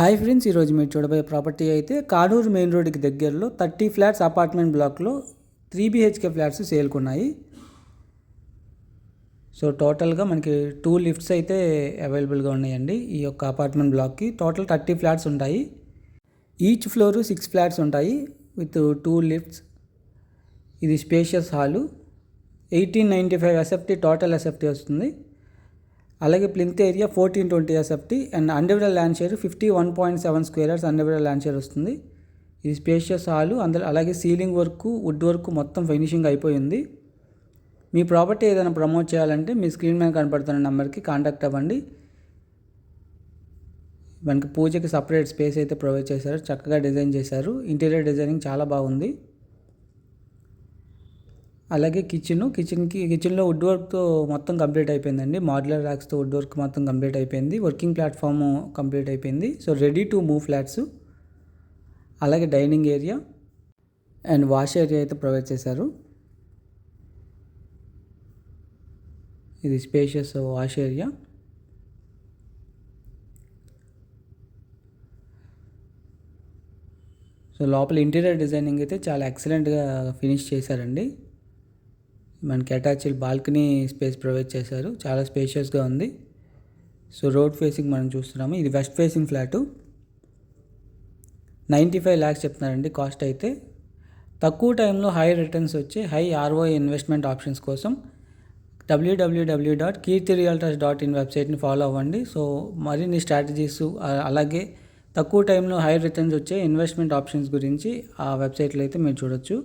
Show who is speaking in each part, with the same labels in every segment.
Speaker 1: Hi friends, ఈరోజు మీరు చూడబోయే ప్రాపర్టీ అయితే కాడూరు మెయిన్ రోడ్కి దగ్గరలో 30 ఫ్లాట్స్ అపార్ట్మెంట్ బ్లాక్లో 3 BHK ఫ్లాట్స్ సేల్కున్నాయి. సో టోటల్గా మనకి 2 లిఫ్ట్స్ అయితే అవైలబుల్గా ఉన్నాయండి. ఈ యొక్క అపార్ట్మెంట్ బ్లాక్కి టోటల్ 30 ఫ్లాట్స్ ఉంటాయి. ఈచ్ ఫ్లోరు 6 ఫ్లాట్స్ ఉంటాయి విత్ 2 లిఫ్ట్స్. ఇది spacious hall. 1895 SFT total SFT వస్తుంది. అలాగే plinth area 1420 SFT and underground land share 51.7 square yards underground land share వస్తుంది. ఇది స్పేషియస్ హాలు. అలాగే సీలింగ్ వర్క్, వుడ్ వర్క్ మొత్తం finishing అయిపోయింది. మీ ప్రాపర్టీ ఏదైనా ప్రమోట్ చేయాలంటే మీ స్క్రీన్ మీద కనపడుతున్న నెంబర్కి కాంటాక్ట్ అవ్వండి. మనకి పూజకి సపరేట్ స్పేస్ అయితే ప్రొవైడ్ చేశారు. చక్కగా డిజైన్ చేశారు. ఇంటీరియర్ డిజైనింగ్ చాలా బాగుంది. అలాగే కిచెన్లో వుడ్ వర్క్తో మొత్తం కంప్లీట్ అయిపోయిందండి. మాడ్యులర్ ర్యాక్స్తో వుడ్ వర్క్ మొత్తం కంప్లీట్ అయిపోయింది. వర్కింగ్ ప్లాట్ఫామ్ కంప్లీట్ అయిపోయింది. So ready to move flats. అలాగే dining area and wash area అయితే ప్రొవైడ్ చేశారు. ఇది స్పేషియస్ వాష్ ఏరియా. సో లోపల ఇంటీరియర్ డిజైనింగ్ అయితే చాలా ఎక్సలెంట్గా ఫినిష్ చేశారండి. మనకి అటాచ్డ్ బాల్కనీ స్పేస్ ప్రొవైడ్ చేశారు. చాలా స్పేషియస్గా ఉంది. సో రోడ్ ఫేసింగ్ మనం చూస్తున్నాము. ఇది వెస్ట్ ఫేసింగ్ ఫ్లాటు. 95 lakhs చెప్తున్నారండి కాస్ట్ అయితే. తక్కువ టైంలో హై రిటర్న్స్ వచ్చే హై ROI ఇన్వెస్ట్మెంట్ ఆప్షన్స్ కోసం www.keerthirealtors.in వెబ్సైట్ని ఫాలో అవ్వండి. సో మరిన్ని స్ట్రాటజీస్ అలాగే తక్కువ టైంలో హై రిటర్న్స్ వచ్చే ఇన్వెస్ట్మెంట్ ఆప్షన్స్ గురించి ఆ వెబ్సైట్లో అయితే మీరు చూడొచ్చు.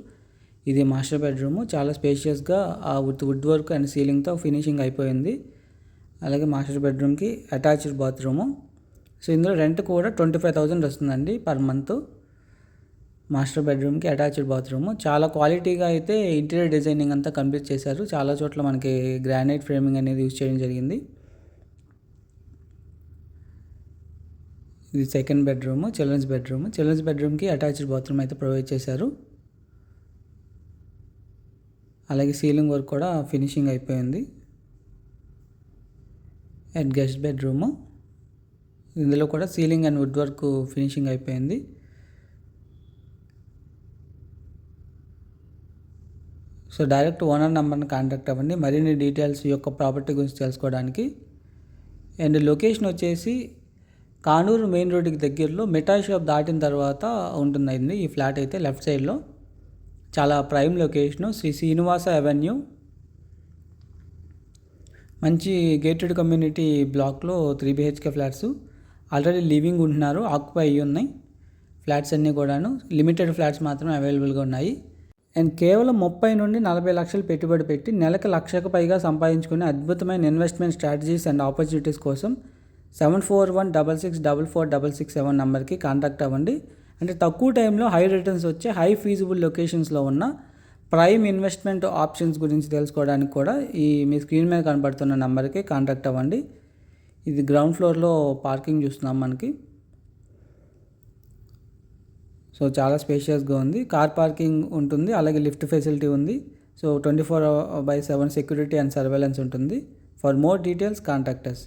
Speaker 1: ఇది మాస్టర్ బెడ్రూము. చాలా స్పేషియస్గా వుడ్ వర్క్ అండ్ సీలింగ్తో ఫినిషింగ్ అయిపోయింది. అలాగే మాస్టర్ బెడ్రూమ్కి అటాచ్డ్ బాత్రూము. సో ఇందులో రెంట్ కూడా 25,000 వస్తుందండి పర్ మంత్. మాస్టర్ బెడ్రూమ్కి అటాచ్డ్ బాత్రూము. చాలా క్వాలిటీగా అయితే ఇంటీరియర్ డిజైనింగ్ అంతా కంప్లీట్ చేశారు. చాలా చోట్ల మనకి గ్రానైట్ ఫ్రేమింగ్ అనేది యూజ్ చేయడం జరిగింది. ఇది second bedroom, children's bedroom. Children's బెడ్రూమ్కి అటాచ్డ్ బాత్రూమ్ అయితే ప్రొవైడ్ చేశారు. అలాగే సీలింగ్ వర్క్ కూడా ఫినిషింగ్ అయిపోయింది. And guest bedroom. ఇందులో కూడా ceiling and wood work finishing అయిపోయింది. సో డైరెక్ట్ ఓనర్ నెంబర్ని కాంటాక్ట్ అవ్వండి మరిన్ని డీటెయిల్స్ ఈ యొక్క ప్రాపర్టీ గురించి తెలుసుకోవడానికి. అండ్ లొకేషన్ వచ్చేసి కానూరు మెయిన్ రోడ్డుకి దగ్గరలో మిఠాయి షాప్ దాటిన తర్వాత ఉంటుందండి ఈ ఫ్లాట్ అయితే. లెఫ్ట్ సైడ్లో చాలా prime location. Shri Srinivasa avenue. మంచి గేటెడ్ కమ్యూనిటీ బ్లాక్లో 3 BHK ఫ్లాట్స్. ఆల్రెడీ లివింగ్ ఉంటున్నారు, ఆక్యుపై అయ్యి ఉన్నాయి ఫ్లాట్స్ అన్నీ కూడాను. లిమిటెడ్ ఫ్లాట్స్ మాత్రమే అవైలబుల్గా ఉన్నాయి. అండ్ కేవలం 30 నుండి 40 లక్షలు పెట్టుబడి పెట్టి నెలకు 1,00,000కు పైగా సంపాదించుకునే అద్భుతమైన ఇన్వెస్ట్మెంట్ స్ట్రాటజీస్ అండ్ ఆపర్చునిటీస్ కోసం 7416644667 నెంబర్కి కాంటాక్ట్ అవ్వండి. అంటే తక్కువ టైంలో హై రిటర్న్స్ వచ్చే హై ఫీజిబుల్ లొకేషన్స్లో ఉన్న ప్రైమ్ ఇన్వెస్ట్మెంట్ ఆప్షన్స్ గురించి తెలుసుకోవడానికి కూడా మీ స్క్రీన్ మీద కనబడుతున్న నెంబర్కి కాంటాక్ట్ అవ్వండి. ఇది గ్రౌండ్ ఫ్లోర్లో పార్కింగ్ చూస్తున్నాం మనకి. సో చాలా స్పేషియస్గా ఉంది. కార్ పార్కింగ్ ఉంటుంది. అలాగే లిఫ్ట్ ఫెసిలిటీ ఉంది. సో 24/7 సెక్యూరిటీ అండ్ సర్వేలెన్స్ ఉంటుంది. For more details contact us.